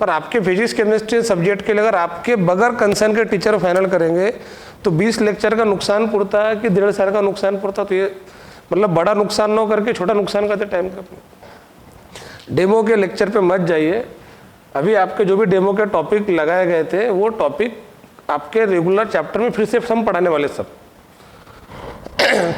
पर आपके physics chemistry subject के लिए अगर आपके बगैर कंसर्न के टीचर फाइनल करेंगे तो 20 लेक्चर का नुकसान पड़ता है कि 1.5 साल का नुकसान पड़ता, तो ये मतलब बड़ा नुकसान ना करके छोटा नुकसान करते टाइम का। डेमो के लेक्चर पे मत जाइए। अभी आपके जो भी डेमो के टॉपिक लगाए गए थे वो टॉपिक आपके रेगुलर चैप्टर में फिर से हम पढ़ाने वाले सब।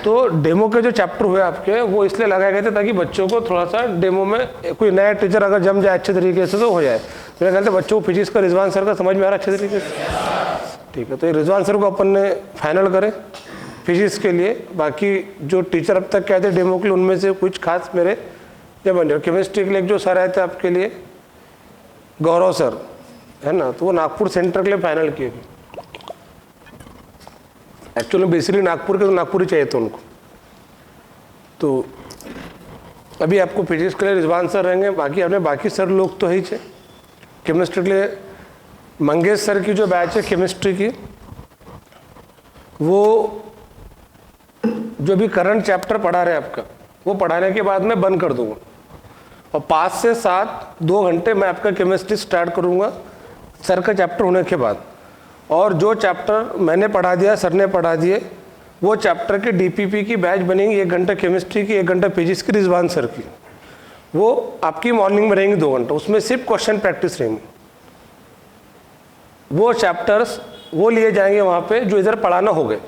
तो डेमो के जो चैप्टर हुए आपके वो इसलिए लगाए गए थे ताकि बच्चों को थोड़ा सा डेमो में कोई नया टीचर अगर जम जाए अच्छे तरीके से तो हो जाए। मेरे ख्याल से बच्चों को फिजिक्स का रिजवान सर का समझ में आ रहा है अच्छे तरीके से, ठीक है। तो ये रिजवान सर को अपन ने फाइनल करें फिजिक्स के लिए। बाकी जो टीचर अब तक कहते डेमो के लिए उनमें से कुछ खास मेरे जब बन जाए। केमिस्ट्री के लिए जो सर आए थे आपके लिए गौरव सर है ना, तो वो नागपुर सेंटर के लिए फाइनल किए। एक्चुअली बेसिकली नागपुर के तो नागपुर ही चाहिए था उनको। तो अभी आपको फिजिक्स के लिए रिजवान सर रहेंगे, बाकी अपने बाकी सर लोग तो ही थे। केमिस्ट्री के लिए मंगेश सर की जो बैच है केमिस्ट्री की, वो जो भी करंट चैप्टर पढ़ा रहे आपका वो पढ़ाने के बाद मैं बंद कर दूंगा और 5 से 7 2 घंटे मैं आपका केमिस्ट्री स्टार्ट करूंगा सर का चैप्टर होने के बाद। और जो चैप्टर मैंने पढ़ा दिया सर ने पढ़ा दिए वो चैप्टर की डीपीपी की बैच बनेंगी, 1 घंटा केमिस्ट्री की 1 घंटा फिजिक्स की रिजवान सर की। वो आपकी मॉर्निंग में रहेंगी 2 घंटा, उसमें सिर्फ क्वेश्चन प्रैक्टिस रहेंगी। वो चैप्टर्स वो लिए जाएंगे वहाँ पे जो इधर पढ़ाना हो गए,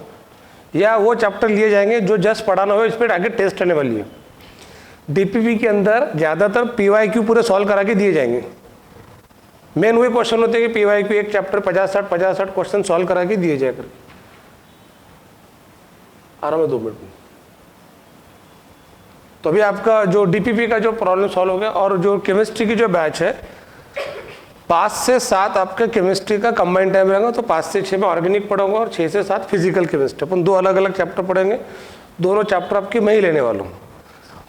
या वो चैप्टर लिए जाएंगे जो जस्ट पढ़ाना हो, इस पर आगे टेस्ट आने वाली है। डीपीपी के अंदर ज़्यादातर पीवाईक्यू पूरे सॉल्व करा के दिए जाएंगे। मेन वही क्वेश्चन होते हैं कि पीवाईक्यू एक चैप्टर 50-60 क्वेश्चन सॉल्व करा के दिए जाए कर। आराम में 2 मिनट में। तो अभी आपका जो डीपीपी का जो प्रॉब्लम सॉल्व हो गया। और जो केमिस्ट्री की जो बैच है 5 से 7 आपका केमिस्ट्री का कंबाइंड टाइम रहेगा। तो 5 से 6 में ऑर्गेनिक पढ़ूंगा और 6 से 7 फिजिकल केमिस्ट्री। अपन 2 अलग अलग चैप्टर पढ़ेंगे, दोनों चैप्टर आपके मैं ही लेने वाला हूँ।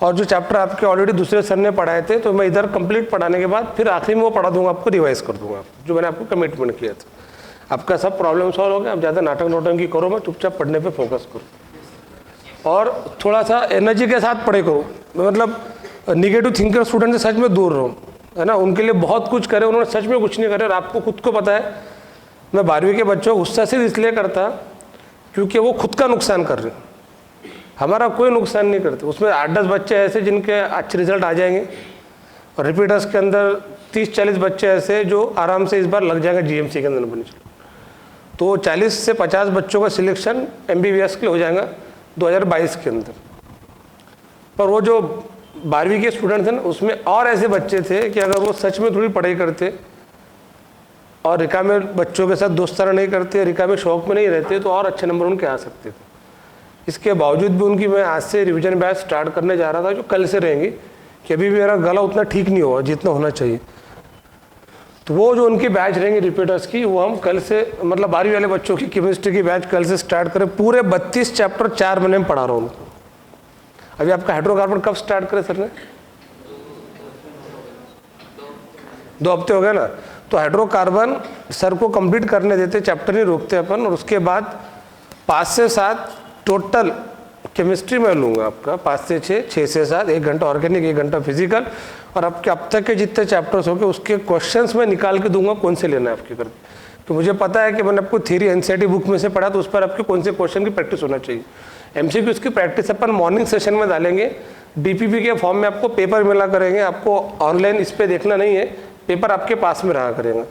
और जो चैप्टर आपके ऑलरेडी दूसरे सर ने पढ़ाए थे तो मैं इधर कंप्लीट पढ़ाने के बाद फिर आखिरी में वो पढ़ा दूंगा, आपको रिवाइज कर दूंगा जो मैंने आपको कमिटमेंट किया था। आपका सब प्रॉब्लम सॉल्व हो गया। आप ज़्यादा नाटक नोटंकी करो, मैं चुपचाप पढ़ने पे फोकस करो और थोड़ा सा एनर्जी के साथ पढ़े करो। मतलब निगेटिव थिंकर स्टूडेंट से सच में दूर रहो, है ना। उनके लिए बहुत कुछ करे, उन्होंने सच में कुछ नहीं करे और आपको खुद को पता है। मैं 12वीं के बच्चों को गुस्सा सिर्फ इसलिए करता क्योंकि वो खुद का नुकसान कर रहे हैं, हमारा कोई नुकसान नहीं करते। उसमें 8-10 बच्चे ऐसे जिनके अच्छे रिजल्ट आ जाएंगे और रिपीटर्स के अंदर 30-40 बच्चे ऐसे जो आराम से इस बार लग जाएंगे जीएमसी के अंदर बने चलो। तो 40 से 50 बच्चों का सिलेक्शन एमबीबीएस के लिए हो जाएगा 2022 के अंदर। पर वो जो 12वीं के स्टूडेंट थे ना, उसमें और ऐसे बच्चे थे कि अगर वो सच में थोड़ी पढ़ाई करते और रिका में बच्चों के साथ दोस्ताना नहीं करते, रिका में शौक में नहीं रहते, तो और अच्छे नंबर उनके आ सकते थे। इसके बावजूद भी उनकी मैं आज से रिवीजन बैच स्टार्ट करने जा रहा था जो कल से रहेंगी, कि अभी भी मेरा गला उतना ठीक नहीं हुआ जितना होना चाहिए। तो वो जो उनकी बैच रहेंगी रिपीटर्स की, वो हम कल से मतलब 12वीं वाले बच्चों की केमिस्ट्री की बैच कल से स्टार्ट करें। पूरे 32 चैप्टर 4 महीने में पढ़ा रहा हूँ उनको। अभी आपका हाइड्रोकार्बन कब स्टार्ट करे सर ने? 2 हफ्ते हो गए ना। तो हाइड्रोकार्बन सर को कंप्लीट करने देते, चैप्टर नहीं रोकते अपन। और उसके बाद 5 से 7 टोटल केमिस्ट्री में लूँगा आपका, 5 से 6, 6 से 7, 1 घंटा ऑर्गेनिक 1 घंटा फिजिकल। और आपके अब तक के जितने चैप्टर्स हो गए उसके क्वेश्चंस मैं निकाल के दूंगा कौन से लेना है आपके करके। तो मुझे पता है कि मैंने आपको थ्योरी एनसीईआरटी बुक में से पढ़ा, तो उस पर आपके कौन से क्वेश्चन की प्रैक्टिस होना चाहिए। एमसीक्यूज की प्रैक्टिस अपन मॉर्निंग सेशन में डालेंगे। डीपीपी के फॉर्म में आपको पेपर मिला करेंगे, आपको ऑनलाइन इस पर देखना नहीं है, पेपर आपके पास में रहा करेगा,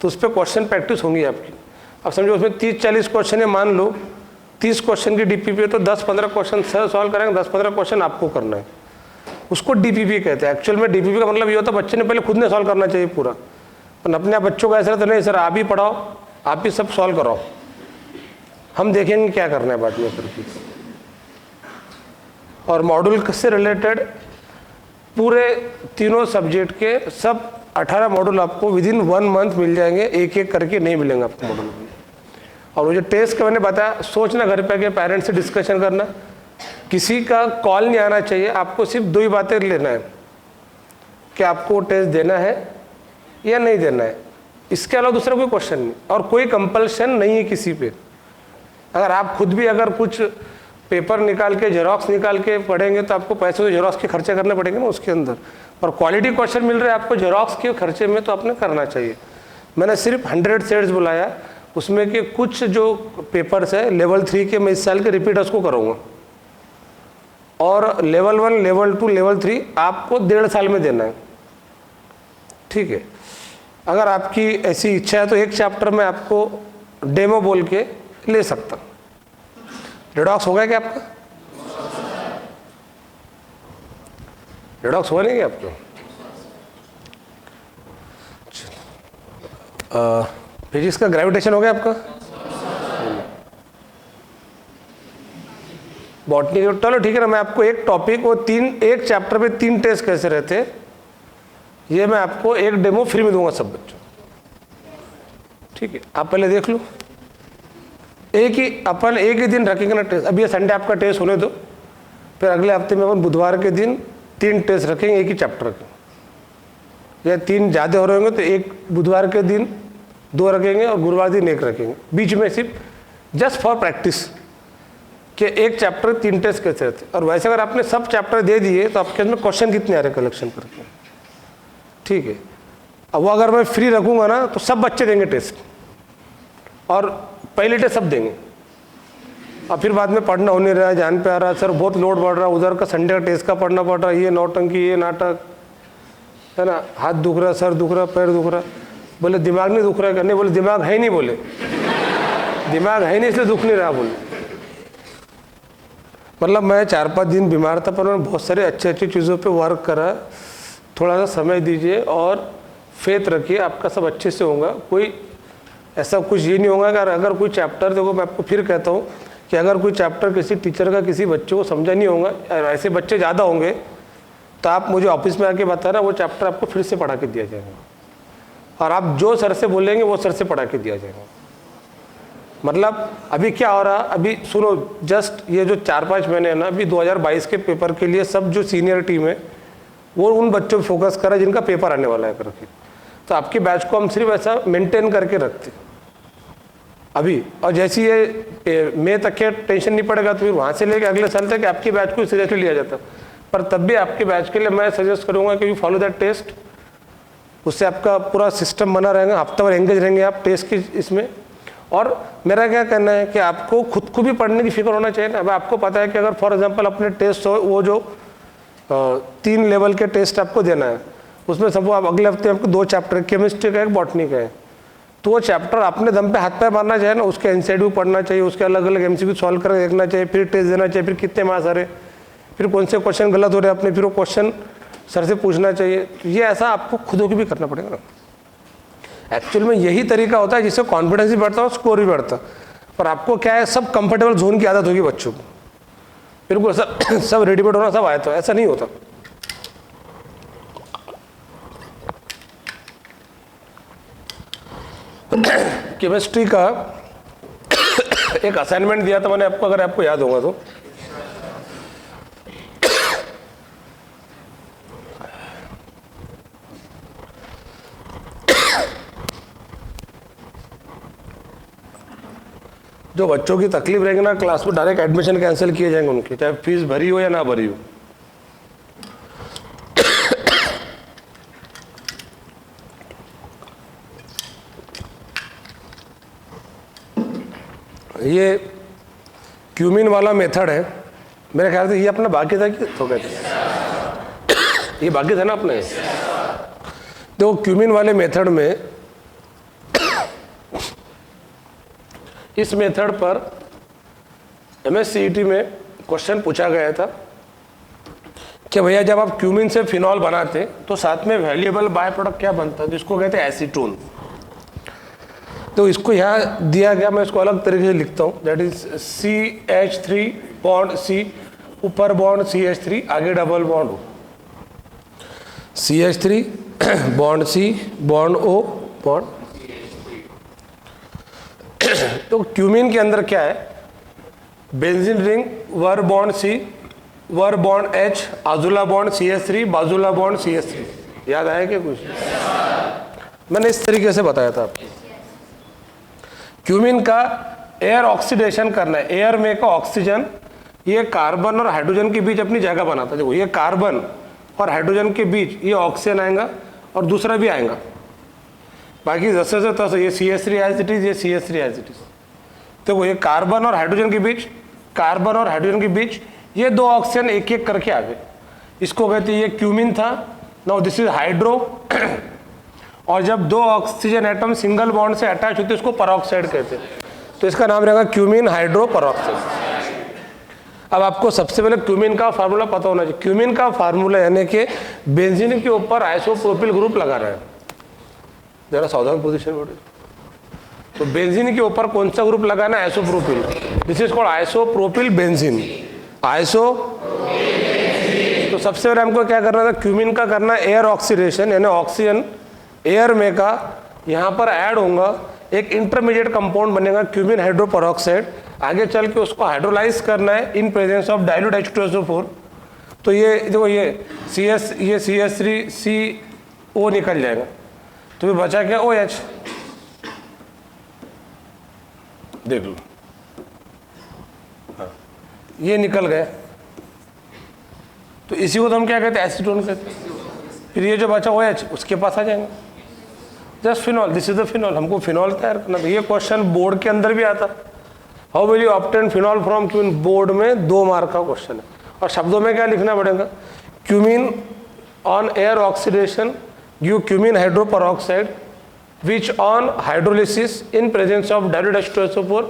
तो उस पर क्वेश्चन प्रैक्टिस होंगी आपकी। अब समझो उसमें 30-40 क्वेश्चन है, मान लो 30 क्वेश्चन की डीपीपी है, तो 10-15 क्वेश्चन सर सॉल्व करेंगे, 10-15 क्वेश्चन आपको करना है। उसको डीपीपी कहते हैं। एक्चुअल में डीपीपी का मतलब ये होता है बच्चे ने पहले खुद ने सॉल्व करना चाहिए पूरा, पर अपने आप बच्चों का ऐसा तो नहीं सर आप ही पढ़ाओ, आप ही सब सॉल्व कराओ, हम देखेंगे क्या करना है बाद में करके। और मॉड्यूल से रिलेटेड पूरे तीनों सब्जेक्ट के सब 18 मॉड्यूल आपको विदिन 1 मंथ मिल जाएंगे, एक एक करके नहीं मिलेंगे आपको मॉड्यूल। और वो जो टेस्ट का मैंने बताया, सोचना घर पे के पेरेंट्स से डिस्कशन करना, किसी का कॉल नहीं आना चाहिए, आपको सिर्फ 2 ही बातें लेना है कि आपको टेस्ट देना है या नहीं देना है, इसके अलावा दूसरा कोई क्वेश्चन नहीं। और कोई कंपल्शन नहीं है किसी पे। अगर आप खुद भी अगर कुछ पेपर निकाल के जेरोक्स निकाल के पढ़ेंगे तो आपको पैसे तो जेरोक्स के खर्चे करने पड़ेंगे ना उसके अंदर। और क्वालिटी क्वेश्चन मिल रहे हैं आपको जेरोक्स के खर्चे में, तो आपने करना चाहिए। मैंने सिर्फ 100 सेट्स बुलाया, उसमें के कुछ जो पेपर्स है लेवल 3 के मैं इस साल के रिपीटर्स को करूँगा, और लेवल 1, लेवल 2, लेवल 3 आपको 1.5 साल में देना है, ठीक है। अगर आपकी ऐसी इच्छा है तो एक चैप्टर में आपको डेमो बोल के ले सकता। रिडॉक्स हो गया क्या आपका? रिडॉक्स हुआ नहीं क्या आपको? फिजिक्स का ग्रेविटेशन हो गया आपका? बॉटनी, चलो ठीक है ना। मैं आपको एक टॉपिक और एक चैप्टर में 3 टेस्ट कैसे रहते हैं, ये मैं आपको एक डेमो फ्री में दूंगा सब बच्चों, ठीक है। आप पहले देख लो। अपन एक ही दिन रखेंगे ना टेस्ट। अभी ये संडे आपका टेस्ट होने दो, फिर अगले हफ्ते में अपन बुधवार के दिन 3 टेस्ट रखेंगे एक ही चैप्टर के, या 3 ज़्यादा हो रहे होंगे तो एक बुधवार के दिन 2 रखेंगे और गुरुवार दिन 1 रखेंगे, बीच में सिर्फ जस्ट फॉर प्रैक्टिस कि एक चैप्टर 3 टेस्ट कैसे रहते। और वैसे अगर आपने सब चैप्टर दे दिए तो आपके में क्वेश्चन कितने आ रहे कलेक्शन करके, ठीक है। अब वो अगर मैं फ्री रखूँगा ना तो सब बच्चे देंगे टेस्ट, और पहले टेस्ट सब देंगे, और फिर बाद में पढ़ना हो नहीं रहा है, जान पे आ रहा है सर बहुत लोड बढ़ रहा है, उधर का संडे का टेस्ट का पढ़ना पड़ रहा है, ये नौटंकी, ये नाटक है ना, हाथ दुख रहा, सर दुख रहा, पैर दुख रहा। बोले दिमाग नहीं दुख रहा है, नहीं बोले दिमाग है ही नहीं, बोले दिमाग है नहीं इसलिए दुख नहीं रहा, बोले। मतलब मैं 4-5 दिन बीमार था, पर मैंने बहुत सारे अच्छी चीज़ों पे वर्क करा। थोड़ा सा समय दीजिए और फेथ रखिए, आपका सब अच्छे से होगा। कोई ऐसा कुछ ये नहीं होगा कि अगर कोई चैप्टर, देखो मैं आपको फिर कहता हूँ कि अगर कोई चैप्टर किसी टीचर का किसी बच्चे को समझा नहीं होगा, ऐसे बच्चे ज़्यादा होंगे, तो आप मुझे ऑफिस में आके बताना, वो चैप्टर आपको फिर से पढ़ा के दिया जाएगा, और आप जो सर से बोलेंगे वो सर से पढ़ा के दिया जाएगा। मतलब अभी क्या हो रहा, अभी सुनो, जस्ट ये जो 4-5 महीने है ना, अभी 2022 के पेपर के लिए सब जो सीनियर टीम है वो उन बच्चों पर फोकस करा जिनका पेपर आने वाला है करके। तो आपके बैच को हम सिर्फ ऐसा मेंटेन करके रखते अभी, और जैसी ये मई तक के टेंशन नहीं पड़ेगा तो फिर वहाँ से लेके अगले साल तक आपके बैच को सीरियसली लिया जाता। पर तब भी आपके बैच के लिए मैं सजेस्ट करूँगा कि यू फॉलो दैट टेस्ट, उससे आपका पूरा सिस्टम बना रहेगा, हफ्ता भर एंगेज रहेंगे आप टेस्ट की इसमें। और मेरा क्या कहना है कि आपको खुद को भी पढ़ने की फिक्र होना चाहिए ना। अब आपको पता है कि अगर फॉर एग्जांपल अपने टेस्ट हो, वो जो 3 लेवल के टेस्ट आपको देना है, उसमें सब आप अगले हफ्ते आपको 2 चैप्टर, केमिस्ट्री का एक, बॉटनी का है, तो वो चैप्टर अपने दम पे हाथ पैर मारना चाहिए ना, उसके एनसीईआरटी पढ़ना चाहिए, उसके अलग अलग एमसीक्यू सॉल्व करके देखना चाहिए, फिर टेस्ट देना चाहिए, फिर कितने मार्क्स आ रहे, फिर कौन से क्वेश्चन गलत हो रहे अपने, फिर वो क्वेश्चन सर से पूछना चाहिए। तो ये ऐसा आपको खुद को भी करना पड़ेगा ना। एक्चुअल में यही तरीका होता है जिससे कॉन्फिडेंस भी बढ़ता है और स्कोर भी बढ़ता है। पर आपको क्या है, सब कंफर्टेबल जोन की आदत होगी बच्चों को, बिल्कुल सब रेडीमेड होना सब आया, तो ऐसा नहीं होता। केमिस्ट्री का एक असाइनमेंट दिया था मैंने आपको, अगर आपको याद होगा तो, जो बच्चों की तकलीफ रहेगी ना क्लास में, डायरेक्ट एडमिशन कैंसिल किए जाएंगे उनके, चाहे फीस भरी हो या ना भरी हो। ये क्यूमिन वाला मेथड है, मेरे ख्याल से ये अपना बाकी था कि तो कहते ये बाकी था ना अपने। देखो क्यूमिन वाले मेथड में, इस मेथड पर एमएससीईटी में क्वेश्चन पूछा गया था कि भैया जब आप क्यूमिन से फिनॉल बनाते तो साथ में वैल्यूएबल बाय प्रोडक्ट क्या बनता है, जिसको कहते हैं एसीटोन। तो इसको यहाँ दिया गया, मैं इसको अलग तरीके से लिखता हूँ, that is CH3 bond C, ऊपर बॉन्ड CH3, आगे double bond O, CH3 bond C, bond O, bond. तो क्यूमिन के अंदर क्या है, बेंजीन रिंग, वर बॉन्ड C, वर बॉन्ड H, आजुला बॉन्ड CH3, बाजुला बॉन्ड CH3। याद आया क्या कुछ? मैंने इस तरीके से बताया था आपको। क्यूमिन का एयर ऑक्सीडेशन करना है, एयर में का ऑक्सीजन, ये कार्बन और हाइड्रोजन के बीच अपनी जगह बनाता है। देखो ये कार्बन और हाइड्रोजन के बीच ये ऑक्सीजन आएगा और दूसरा भी आएगा, बाकी जैसे से तैसे ये CH3 एज इट इज, ये CH3 एज इट इज। तो ये कार्बन और हाइड्रोजन के बीच, कार्बन और हाइड्रोजन के बीच ये दो ऑक्सीजन एक एक करके आ गए, इसको कहते हैं, ये क्यूमिन था, नाउ दिस इज हाइड्रो। और जब दो ऑक्सीजन एटम सिंगल बॉन्ड से अटैच होते हैं उसको पेरोक्साइड कहते हैं, तो इसका नाम रहेगा क्यूमिन हाइड्रो पेरोक्साइड। अब आपको सबसे पहले क्यूमिन का फार्मूला पता होना चाहिए। क्यूमिन का फार्मूला यानी कि बेंजीन के ऊपर आइसोप्रोपिल ग्रुप लगा रहा है, जरा सावधान पोजीशन में। तो बेंजीन के ऊपर कौन सा ग्रुप लगाना है? Isopropyl. This is called isopropyl benzene. तो सबसे पहले हमको क्या करना था? क्यूमिन का करना एयर ऑक्सीडेशन, यानी ऑक्सीजन एयर में का यहाँ पर ऐड होगा, एक इंटरमीडिएट कंपाउंड बनेगा क्यूमिन हाइड्रो पेरोक्साइड। आगे चल के उसको हाइड्रोलाइज करना है इन प्रेजेंस ऑफ डाइल्यूट H2SO4। तो ये देखो ये CH3CO निकल जाएगा, तो ये बचा क्या? OH। देख लो, हाँ, ये निकल गए, तो इसी को तो हम क्या कहते हैं? एसीटोन कहते हैं। फिर ये जो बचा OH उसके पास आ जाएंगे, just phenol, this is the phenol. हमको फिनॉल तैयार करना था। ये क्वेश्चन बोर्ड के अंदर भी आता, how will you obtain phenol from cumin? Board में 2 मार्क का क्वेश्चन है। और शब्दों में क्या लिखना पड़ेगा? Cumin on air oxidation give cumin hydro peroxide which on hydrolysis in presence of dilute H2SO4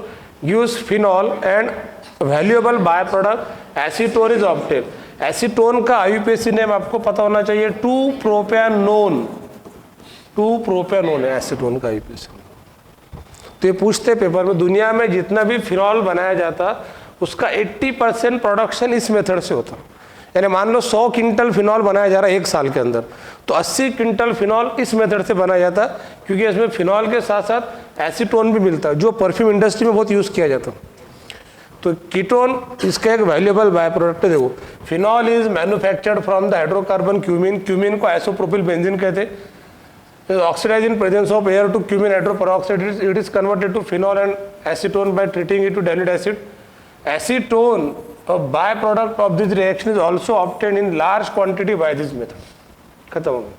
gives phenol and valuable byproduct acetone is obtained। Acetone का IUPAC नेम आपको पता होना चाहिए, 2-प्रोपैनोन। 2-प्रोपैनोन है एसीटोन का IUPAC। तो ये पूछते पेपर में, दुनिया में जितना भी फिनॉल बनाया जाता उसका 80% प्रोडक्शन इस मेथड से होता। यानी मान लो 100 क्विंटल फिनॉल बनाया जा रहा है 1 साल के अंदर, तो 80 क्विंटल फिनॉल इस मेथड से बनाया जाता, क्योंकि इसमें फिनॉल के साथ साथ एसीटोन भी मिलता है, जो परफ्यूम इंडस्ट्री में बहुत यूज़ किया जाता। तो कीटोन इसका एक वैल्यूएबल बाय प्रोडक्ट है। देखो, phenol is manufactured from the hydrocarbon cumene. Cumene को आइसोप्रोपिल बेंजीन कहते हैं। Oxidise in presence of air to cumene hydroperoxide, it is converted to phenol and acetone by treating it to dilute acid. Acetone, a byproduct of this reaction, is also obtained in large quantity by this method। खत्म हो गया।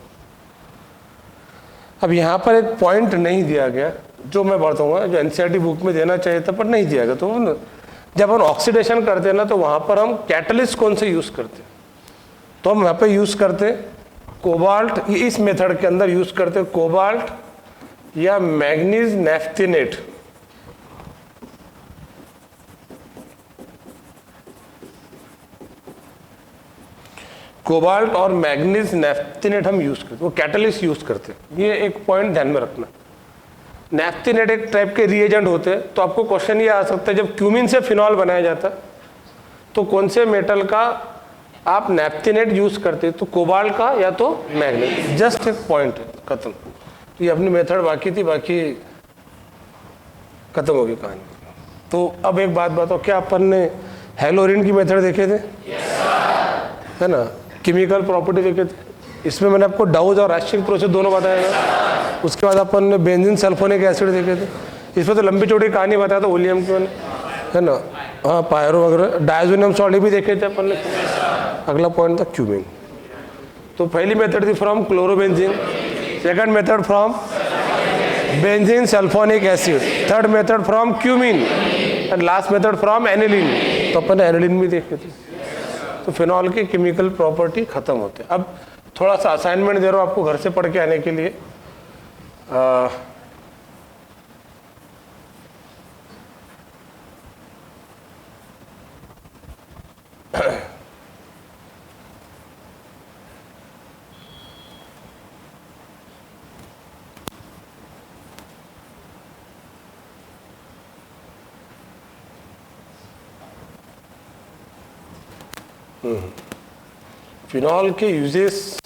अब यहाँ पर एक point नहीं दिया गया जो मैं बताऊंगा, जो NCERT बुक में देना चाहिए था पर नहीं दिया गया। तो जब हम ऑक्सीडेशन करते हैं ना, तो वहाँ पर हम कैटलिस्ट कौन से यूज़ करते हैं? तो हम यहाँ पे यूज़ करते हैं कोबाल्ट, इस मेथड के अंदर यूज़ करते हैं कोबाल्ट या मैग्नीज नैफ्थिनेट। कोबाल्ट और मैग्नीज नैफ्थिनेट हम यूज करते हैं, वो कैटलिस्ट यूज करते हैं। ये एक पॉइंट ध्यान में रखना। नैफ्थिनेट एक टाइप के रिएजेंट होते हैं। तो आपको क्वेश्चन ये आ सकता है, जब क्यूमिन से फिनॉल बनाया जाता तो कौन से मेटल का आप नैफ्थिनेट यूज करते हैं? तो कोबाल्ट का या तो मैग्नीज। जस्ट एक पॉइंट है, खत्म। तो ये अपनी मेथड बाकी थी, बाकी खत्म हो गई कहानी। तो अब एक बात बताओ, क्या अपन ने हेलोरिन की मेथड देखे थे? है ना, केमिकल प्रॉपर्टी देखे थे। इसमें मैंने आपको डाउज और रैस्टिंग प्रोसेस दोनों बताया। उसके बाद अपन ने बेंजीन सल्फोनिक एसिड देखे थे। इसमें तो लंबी चौड़ी कहानी बताया था ओलियम की मैंने, है ना। हाँ, पायरो वगैरह, डायजोनियम सॉल्ट भी देखे थे अपन ने। अगला पॉइंट था क्यूमिन। तो पहली मेथड थी from chlorobenzene, second method from benzene sulphonic acid, third method from cumin and last method from aniline. तो अपन ने एनिलीन भी देखे थे। तो फिनॉल की केमिकल प्रॉपर्टी खत्म होते हैं। अब थोड़ा सा असाइनमेंट दे रहा हूँ आपको घर से पढ़ के आने के लिए। फिनॉल के यूजेस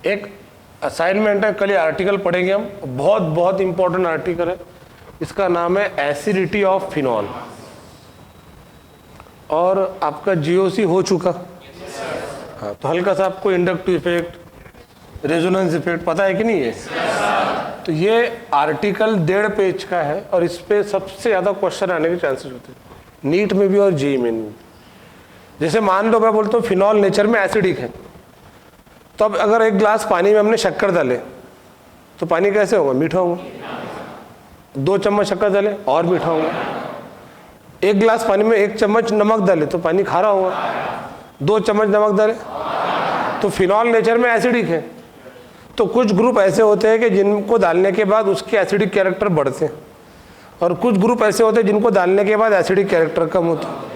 एक असाइनमेंट है, कल ये आर्टिकल पढ़ेंगे हम, बहुत बहुत इंपॉर्टेंट आर्टिकल है। इसका नाम है एसिडिटी ऑफ फिनॉल। और आपका जीओसी हो चुका? हाँ, तो हल्का सा आपको इंडक्टिव इफेक्ट, रेजोनेंस इफेक्ट पता है कि नहीं है? तो ये आर्टिकल 1.5 पेज का है और इस पे सबसे ज़्यादा क्वेश्चन आने के चांसेस होते हैं, नीट में भी और जेईई में भी। जैसे मान लो मैं बोलता हूँ फिनॉल नेचर में एसिडिक है, तो अब अगर एक गिलास पानी में हमने शक्कर डाले तो पानी कैसे होगा? मीठा होगा। 2 चम्मच शक्कर डाले और मीठा होगा। एक गिलास पानी में 1 चम्मच नमक डाले तो पानी खारा होगा। 2 चम्मच नमक डाले तो फिनॉल नेचर में एसिडिक है। तो कुछ ग्रुप ऐसे होते हैं कि जिनको डालने के बाद उसके एसिडिक कैरेक्टर बढ़ते हैं, और कुछ ग्रुप ऐसे होते हैं जिनको डालने के बाद एसिडिक कैरेक्टर कम होते हैं।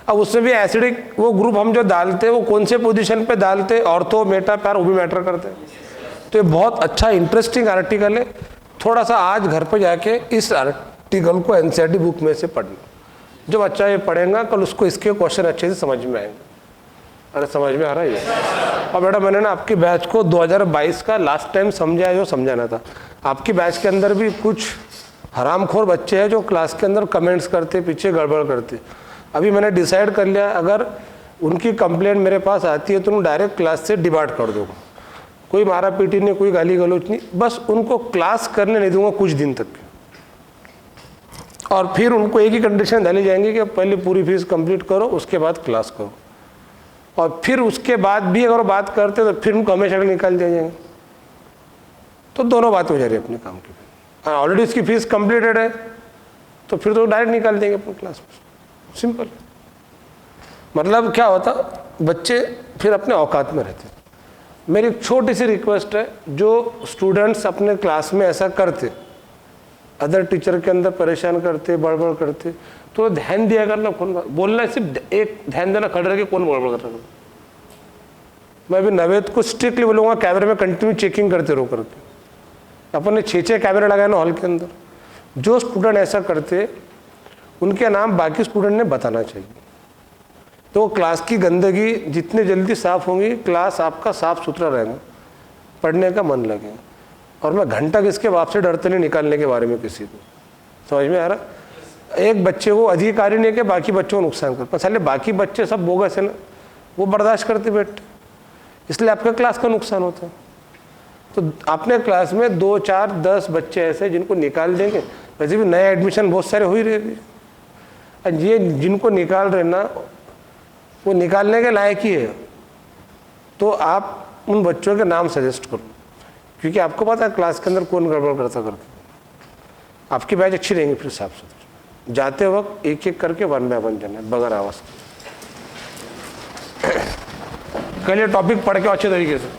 अब उसमें भी एसिडिक वो ग्रुप हम जो डालते हैं वो कौन से पोजीशन पे डालते हैं, ऑर्थो, मेटा, पैर, वो भी मैटर करते हैं। तो ये बहुत अच्छा इंटरेस्टिंग आर्टिकल है। थोड़ा सा आज घर पे जाके इस आर्टिकल को एनसीईआरटी बुक में से पढ़ना। जो बच्चा ये पढ़ेगा कल उसको इसके क्वेश्चन अच्छे से समझ में आएंगे। अरे समझ में आ रहा है ये? और बेटा मैंने ना आपकी बैच को 2022 का लास्ट टाइम समझाया जो समझाना था। आपकी बैच के अंदर भी कुछ हरामखोर बच्चे हैं जो क्लास के अंदर कमेंट्स करते, पीछे गड़बड़ करते। अभी मैंने डिसाइड कर लिया, अगर उनकी कंप्लेंट मेरे पास आती है तो उन्हें डायरेक्ट क्लास से डिबार्ट कर दूँगा। कोई मारा पीटी नहीं, कोई गाली गलौज नहीं, बस उनको क्लास करने नहीं दूंगा कुछ दिन तक। और फिर उनको एक ही कंडीशन डाली जाएंगी कि पहले पूरी फीस कंप्लीट करो, उसके बाद क्लास करो। और फिर उसके बाद भी अगर बात करते तो फिर उनको हमेशा निकाल दिया जाएंगे। तो दोनों बात हो जा रही है अपने काम की। ऑलरेडी इसकी फीस कंप्लीटेड है तो फिर तो डायरेक्ट निकाल देंगे अपनी क्लास में। सिंपल। मतलब क्या होता, बच्चे फिर अपने औकात में रहते। मेरी एक छोटी सी रिक्वेस्ट है, जो स्टूडेंट्स अपने क्लास में ऐसा करते, अदर टीचर के अंदर परेशान करते, बड़बड़ करते, तो ध्यान दिया करना। कौन बोलना, सिर्फ एक ध्यान देना, खड़े रह के कौन बड़बड़ कर रहा है। मैं अभी नवेद को स्ट्रिक्टली बोलूँगा कैमरे में कंटिन्यू चेकिंग करते रहो करके। अपन ने 6 कैमरे लगाए ना हॉल के अंदर। जो स्टूडेंट ऐसा करते उनके नाम बाकी स्टूडेंट ने बताना चाहिए। तो क्लास की गंदगी जितनी जल्दी साफ़ होंगी, क्लास आपका साफ़ सुथरा रहेगा, पढ़ने का मन लगेगा। और मैं घंटा किसके बाप से डरते नहीं निकालने के बारे में किसी को। समझ में आ रहा? एक बच्चे को अधिकारी नहीं कि बाकी बच्चों को नुकसान कर, साले बाकी बच्चे सब बोगस है ना, वो बर्दाश्त करते बैठते, इसलिए आपके क्लास का नुकसान होता है। तो अपने क्लास में 2, 4, 10 बच्चे ऐसे जिनको निकाल देंगे। वैसे भी नए एडमिशन बहुत सारे हो ही रहे हैं, ये जिनको निकाल रहे ना वो निकालने के लायक ही है। तो आप उन बच्चों के नाम सजेस्ट करो, क्योंकि आपको पता है क्लास के अंदर कौन गड़बड़ करता करके। आपकी बैच अच्छी रहेंगी फिर साफ सुथरी। जाते वक्त एक एक करके 1 बाय 1 जाना है बगैर आवाज़। कल ये टॉपिक पढ़ के अच्छे तरीके से